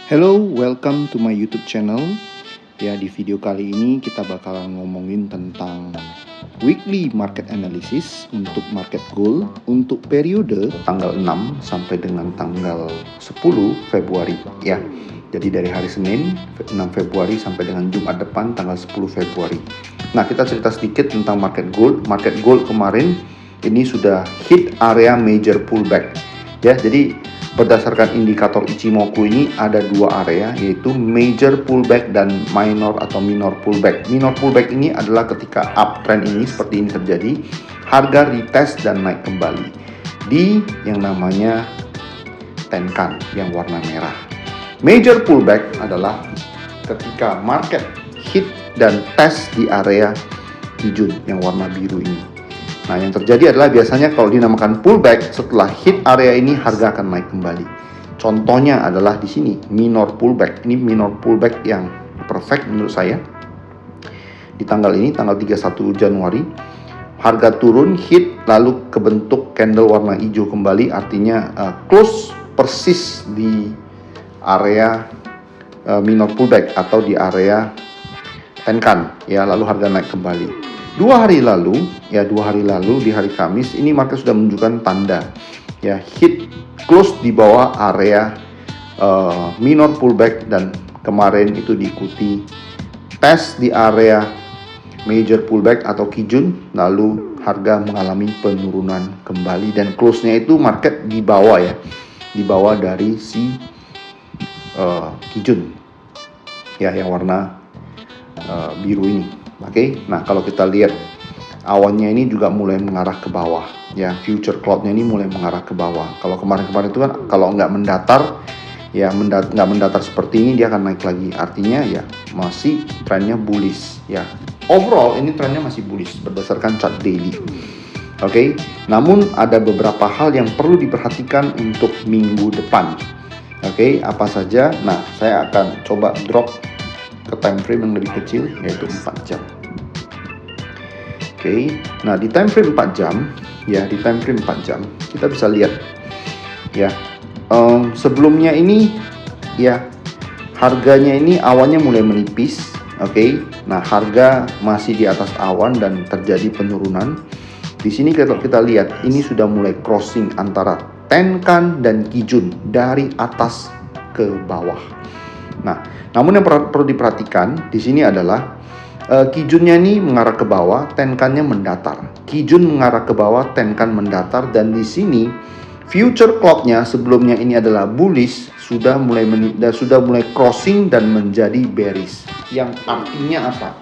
Hello, welcome to my YouTube channel. Ya, di video kali ini kita bakalan ngomongin tentang weekly market analysis untuk market goal untuk periode tanggal 6 sampai dengan tanggal 10 Februari ya. Jadi dari hari Senin 6 Februari sampai dengan Jumat depan tanggal 10 Februari. Nah, kita cerita sedikit tentang market goal. Market goal kemarin ini sudah hit area major pullback. Ya, jadi berdasarkan indikator Ichimoku ini ada dua area, yaitu major pullback dan minor atau minor pullback. Minor pullback ini adalah ketika uptrend ini seperti ini terjadi, harga retest dan naik kembali di yang namanya Tenkan yang warna merah. Major pullback adalah ketika market hit dan test di area Kijun yang warna biru ini. Nah, yang terjadi adalah biasanya kalau dinamakan pullback, setelah hit area ini harga akan naik kembali. Contohnya adalah di sini minor pullback. Ini minor pullback yang perfect menurut saya. Di tanggal ini, tanggal 31 Januari, harga turun, hit, lalu kebentuk candle warna hijau kembali, artinya close persis di area minor pullback atau di area Tenkan ya, lalu harga naik kembali. Dua hari lalu di hari Kamis ini market sudah menunjukkan tanda ya hit close di bawah area minor pullback, dan kemarin itu diikuti tes di area major pullback atau Kijun, lalu harga mengalami penurunan kembali dan close-nya itu market di bawah ya, di bawah dari si Kijun ya yang warna biru ini. Oke, nah kalau kita lihat awannya ini juga mulai mengarah ke bawah ya, future cloudnya ini mulai mengarah ke bawah. Kalau kemarin-kemarin itu kan kalau nggak mendatar ya, nggak mendatar seperti ini dia akan naik lagi, artinya ya masih trennya bullish ya. Overall ini trennya masih bullish berdasarkan chart daily. Oke, namun ada beberapa hal yang perlu diperhatikan untuk minggu depan. Oke, apa saja? Nah, saya akan coba drop ke time frame yang lebih kecil, yaitu 4 jam. Oke, nah di time frame 4 jam ya, di time frame 4 jam kita bisa lihat ya, sebelumnya ini ya harganya ini awannya mulai menipis. Oke, nah harga masih di atas awan dan terjadi penurunan. Di sini kalau kita lihat ini sudah mulai crossing antara Tenkan dan Kijun dari atas ke bawah. Nah, namun yang perlu diperhatikan di sini adalah Kijunnya ini mengarah ke bawah, Tenkannya mendatar. Kijun mengarah ke bawah, Tenkan mendatar, dan di sini future cloudnya sebelumnya ini adalah bullish, sudah mulai crossing dan menjadi bearish. Yang artinya apa?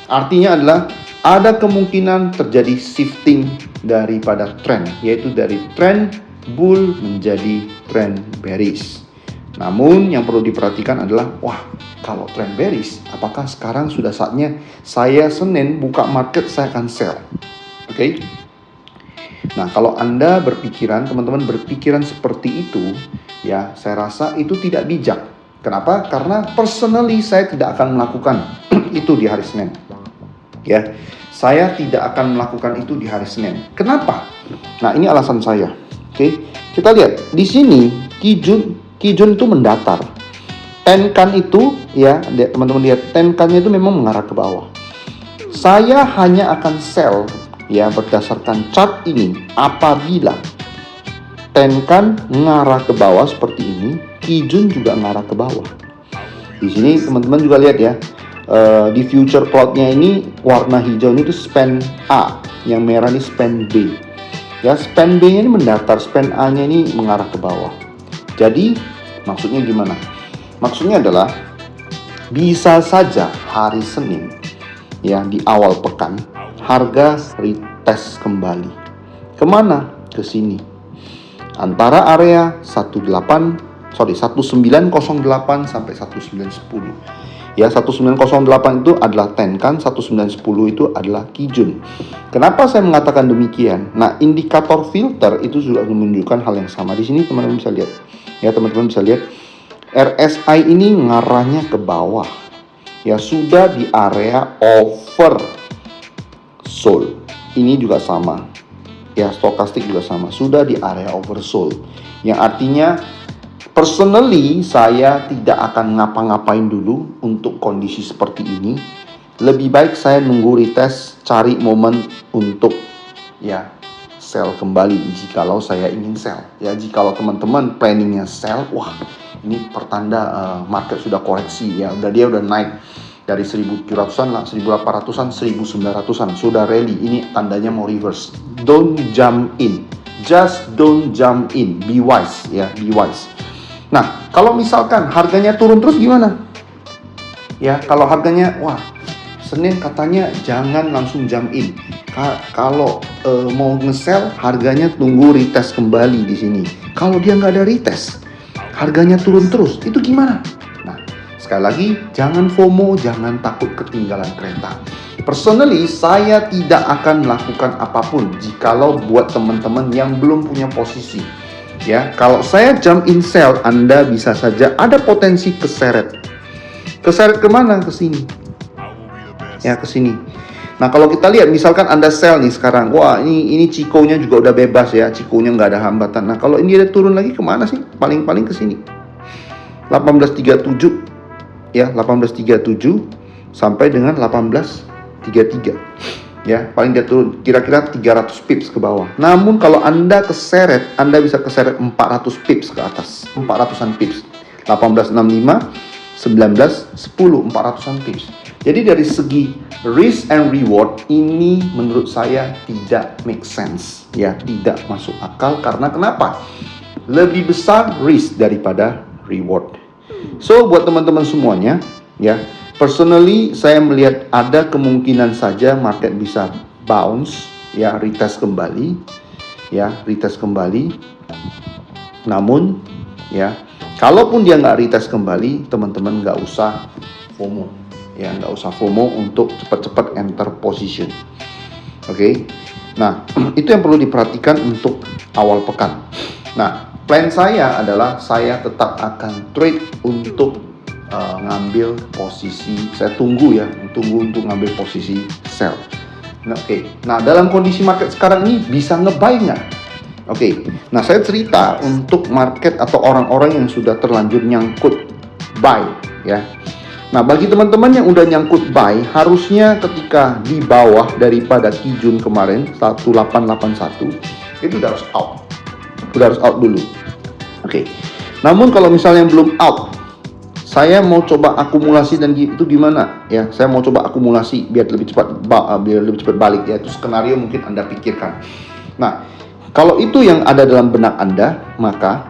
Artinya adalah ada kemungkinan terjadi shifting daripada trend, yaitu dari trend bull menjadi trend bearish. Namun yang perlu diperhatikan adalah, wah, kalau trend bearish, apakah sekarang sudah saatnya saya Senin buka market saya akan sell? Oke. Nah, kalau Anda teman-teman berpikiran seperti itu, ya saya rasa itu tidak bijak. Kenapa? Karena personally saya tidak akan melakukan itu di hari Senin. Ya, saya tidak akan melakukan itu di hari Senin. Kenapa? Nah, ini alasan saya. Oke, kita lihat di sini Kijun itu mendatar. Tenkan itu ya, teman-teman lihat Tenkannya itu memang mengarah ke bawah. Saya hanya akan sell ya berdasarkan chart ini apabila Tenkan mengarah ke bawah seperti ini, Kijun juga mengarah ke bawah. Di sini teman-teman juga lihat ya, di future cloudnya ini warna hijau ini tuh span A, yang merah ini span B. Ya, span B-nya ini mendatar, span A-nya ini mengarah ke bawah. Jadi maksudnya gimana? Maksudnya adalah bisa saja hari Senin ya di awal pekan harga retest kembali. Kemana? Ke sini. Antara area 1908 sampai 1910. Ya, 1908 itu adalah Tenkan, 1910 itu adalah Kijun. Kenapa saya mengatakan demikian? Nah, indikator filter itu sudah menunjukkan hal yang sama. Di sini teman-teman bisa lihat. Ya, teman-teman bisa lihat RSI ini ngarahnya ke bawah. Ya, sudah di area oversold. Ini juga sama. Ya, stokastik juga sama. Sudah di area oversold. Yang artinya Personally, saya tidak akan ngapa-ngapain dulu untuk kondisi seperti ini. Lebih baik saya nunggu retest, cari momen untuk ya sell kembali jikalau saya ingin sell. Ya, jikalau teman-teman planningnya sell, wah ini pertanda market sudah koreksi ya, dia udah naik dari 1700-an lah, 1800-an, 1900-an, sudah rally. Ini tandanya mau reverse. Don't jump in. Just don't jump in. Be wise ya, be wise. Nah, kalau misalkan harganya turun terus gimana? Ya, kalau harganya wah Senin katanya jangan langsung jump in. Kalau mau nge-sell, harganya tunggu retest kembali di sini. Kalau dia nggak ada retest, harganya turun terus, itu gimana? Nah, sekali lagi, jangan FOMO, jangan takut ketinggalan kereta. Personally, saya tidak akan melakukan apapun jikalau buat teman-teman yang belum punya posisi. Ya, kalau saya jump in sell, Anda bisa saja ada potensi keseret. Keseret kemana? Ke sini. Ya, ke sini. Nah, kalau kita lihat misalkan Anda sell nih sekarang, wah ini Chico-nya juga udah bebas ya, Chico-nya nggak ada hambatan. Nah, kalau ini ada turun lagi kemana sih? Paling-paling ke sini. 1837 ya, 1837 sampai dengan 1833. Ya, paling dia turun kira-kira 300 pips ke bawah. Namun kalau Anda keseret, Anda bisa keseret 400 pips ke atas, 400-an pips. 1865, 19, 10, 400-an pips. Jadi dari segi risk and reward ini menurut saya tidak make sense, ya, tidak masuk akal. Karena kenapa? Lebih besar risk daripada reward. So buat teman-teman semuanya, ya, personally saya melihat ada kemungkinan saja market bisa bounce, ya, retest kembali, ya, retest kembali. Namun, ya, kalaupun dia nggak retest kembali, teman-teman nggak usah FOMO. Ya, nggak usah FOMO untuk cepat-cepat enter position. Oke. Nah, itu yang perlu diperhatikan untuk awal pekan. Nah, plan saya adalah saya tetap akan trade untuk ngambil posisi. Saya tunggu untuk ngambil posisi sell. Nah, oke. Nah, dalam kondisi market sekarang ini bisa nge-buy nggak? Oke. Nah, saya cerita untuk market atau orang-orang yang sudah terlanjur nyangkut buy, ya. Nah, bagi teman-teman yang udah nyangkut buy, harusnya ketika di bawah daripada Kijun kemarin 1881, itu udah harus out. Udah harus out dulu. Oke. Namun kalau misalnya belum out, saya mau coba akumulasi dan itu gimana? Ya, saya mau coba akumulasi biar lebih cepat balik ya. Itu skenario mungkin Anda pikirkan. Nah, kalau itu yang ada dalam benak Anda, maka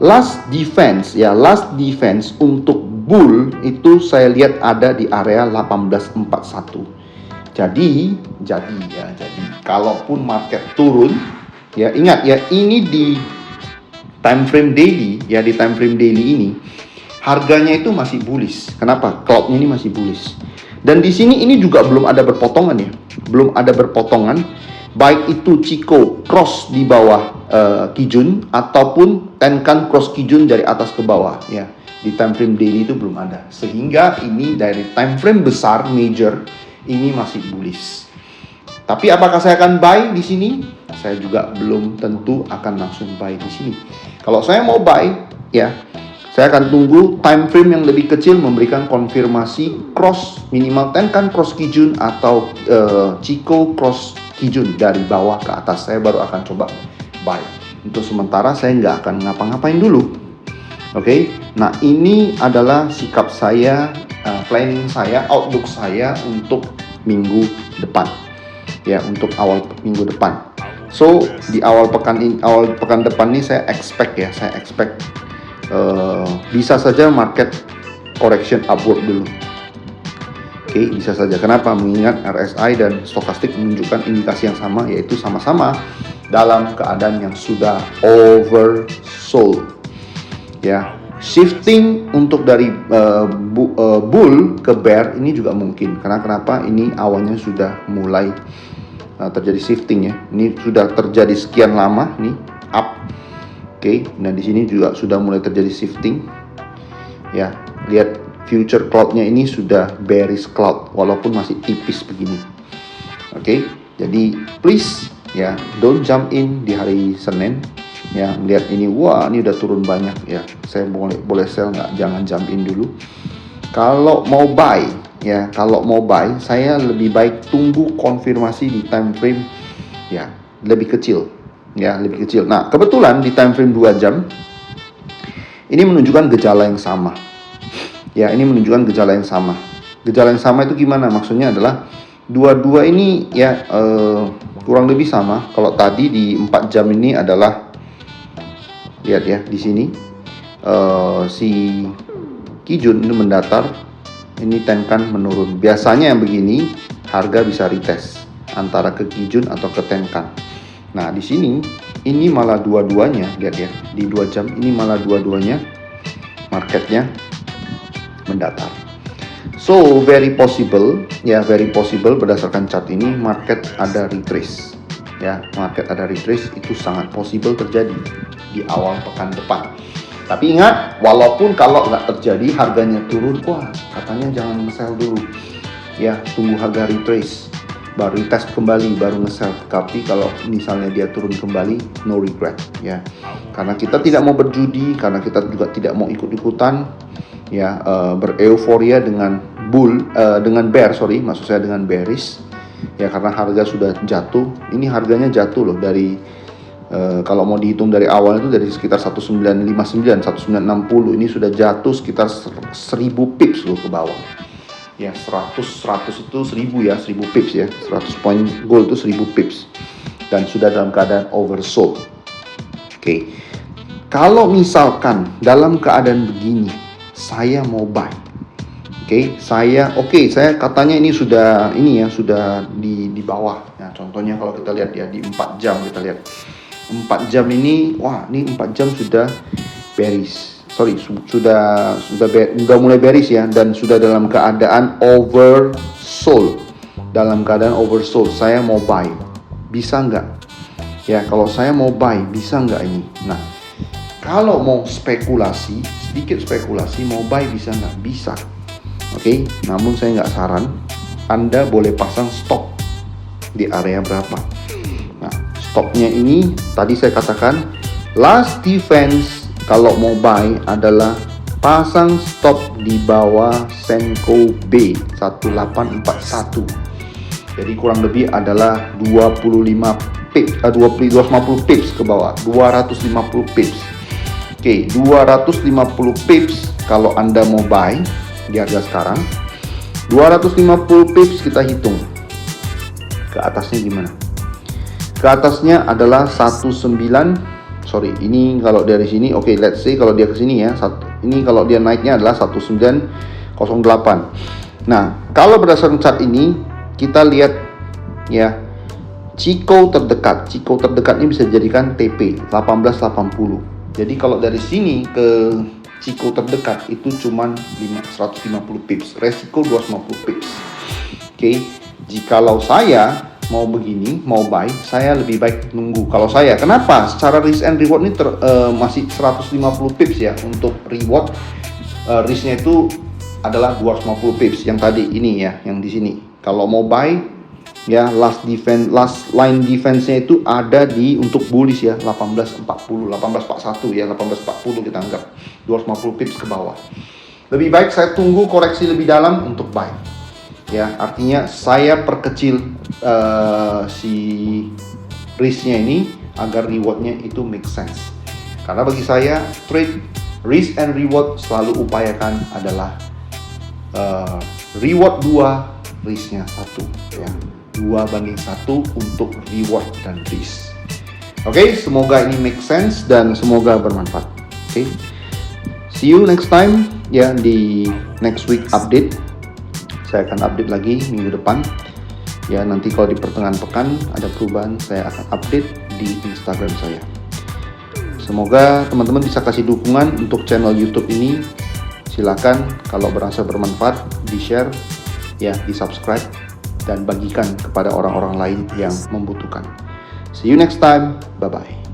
last defense untuk bull itu saya lihat ada di area 1841. Jadi kalaupun market turun, ya ingat ya, ini di time frame daily, ya, di time frame daily ini harganya itu masih bullish. Kenapa? Cloudnya ini masih bullish. Dan di sini ini juga belum ada berpotongan ya, belum ada berpotongan. Baik itu Chico cross di bawah Kijun ataupun Tenkan cross Kijun dari atas ke bawah ya. Di time frame daily itu belum ada. Sehingga ini dari time frame besar major ini masih bullish. Tapi apakah saya akan buy di sini? Saya juga belum tentu akan langsung buy di sini. Kalau saya mau buy ya, saya akan tunggu time frame yang lebih kecil memberikan konfirmasi cross minimal Tenkan cross Kijun atau Chico cross Kijun dari bawah ke atas. Saya baru akan coba buy. Untuk sementara saya nggak akan ngapa-ngapain dulu. Oke. Nah, ini adalah sikap saya, planning saya, outlook saya untuk minggu depan. Ya, untuk awal minggu depan. So, di awal pekan depan ini saya expect bisa saja market correction upward dulu. Oke, bisa saja. Kenapa? Mengingat RSI dan stokastik menunjukkan indikasi yang sama, yaitu sama-sama dalam keadaan yang sudah oversold. Ya, shifting untuk dari bull ke bear ini juga mungkin. Karena kenapa? Ini awalnya sudah mulai terjadi shifting ya. Ini sudah terjadi sekian lama nih up. Oke, nah di sini juga sudah mulai terjadi shifting. Ya, lihat future cloud-nya ini sudah bearish cloud walaupun masih tipis begini. Oke, jadi please ya, don't jump in di hari Senin ya, lihat ini, wah ini udah turun banyak ya, saya boleh sell nggak? Jangan jump in dulu. Kalau mau buy ya, kalau mau buy saya lebih baik tunggu konfirmasi di time frame ya lebih kecil ya, lebih kecil. Nah kebetulan di time frame 2 jam ini menunjukkan gejala yang sama ya, ini menunjukkan gejala yang sama. Gejala yang sama itu gimana? Maksudnya adalah dua-dua ini ya kurang lebih sama. Kalau tadi di 4 jam ini adalah, lihat ya di sini si Kijun ini mendatar, ini Tenkan menurun. Biasanya yang begini harga bisa retest antara ke Kijun atau ke Tenkan. Nah di sini ini malah dua-duanya, lihat ya di 2 jam ini malah dua-duanya marketnya mendatar. So very possible ya, very possible berdasarkan chart ini market ada retrace ya, market ada retrace itu sangat possible terjadi di awal pekan depan. Tapi ingat, walaupun kalau nggak terjadi harganya turun, wah katanya jangan nge-sell dulu ya, tunggu harga retrace baru retest kembali baru nge-sell. Tapi kalau misalnya dia turun kembali, no regret ya, karena kita tidak mau berjudi, karena kita juga tidak mau ikut-ikutan ya bereuforia dengan dengan bear, maksud saya dengan bearish ya, karena harga sudah jatuh. Ini harganya jatuh loh dari kalau mau dihitung dari awal itu dari sekitar 1959, 1960, ini sudah jatuh sekitar 1000 pips loh ke bawah. Ya 100 itu 1000 ya, 1000 pips ya, 100 point gold itu 1000 pips dan sudah dalam keadaan oversold. Oke. Kalau misalkan dalam keadaan begini saya mau buy. Saya katanya ini sudah sudah di bawah. Nah, contohnya kalau kita lihat ya di 4 jam kita lihat. 4 jam ini, wah ini 4 jam sudah bearish. Sudah mulai bearish ya, dan sudah dalam keadaan oversold. Dalam keadaan oversold, saya mau buy. Bisa nggak? Ya, kalau saya mau buy, bisa nggak ini? Nah, kalau mau spekulasi, sedikit spekulasi, mau buy bisa nggak? Bisa. Oke, namun saya nggak saran Anda boleh pasang stop di area berapa. Nah, stopnya ini tadi saya katakan last defense kalau mau buy adalah pasang stop di bawah Senko B 1841. Jadi kurang lebih adalah 250 pips ke bawah, 250 pips. Oke, 250 pips kalau Anda mau buy di harga sekarang. 250 pips kita hitung. Ke atasnya gimana? Ke atasnya adalah ini kalau dari sini, let's say kalau dia ke sini ya, ini kalau dia naiknya adalah 1908. Nah, kalau berdasarkan chart ini kita lihat ya, Chikou terdekat ini bisa dijadikan TP 1880. Jadi kalau dari sini ke Chikou terdekat itu cuman 150 pips, resiko 250 pips. Jikalau saya mau begini, mau buy, saya lebih baik nunggu. Kalau saya, kenapa? Secara risk and reward ini masih 150 pips ya untuk reward. Risknya itu adalah 250 pips yang tadi ini ya, yang di sini. Kalau mau buy ya, last line defense-nya itu ada di untuk bullish ya, 1841 ya, 1840 kita anggap 250 pips ke bawah. Lebih baik saya tunggu koreksi lebih dalam untuk buy. Ya, artinya saya perkecil si risknya ini agar rewardnya itu make sense. Karena bagi saya trade risk and reward selalu upayakan adalah reward 2, risknya 1 ya. 2:1 untuk reward dan risk. Semoga ini make sense dan semoga bermanfaat. See you next time ya, di next week update. Saya akan update lagi minggu depan ya, nanti kalau di pertengahan pekan ada perubahan saya akan update di Instagram saya. Semoga teman-teman bisa kasih dukungan untuk channel YouTube ini. Silakan kalau berasa bermanfaat di share ya, di subscribe dan bagikan kepada orang-orang lain yang membutuhkan. See you next time, bye bye.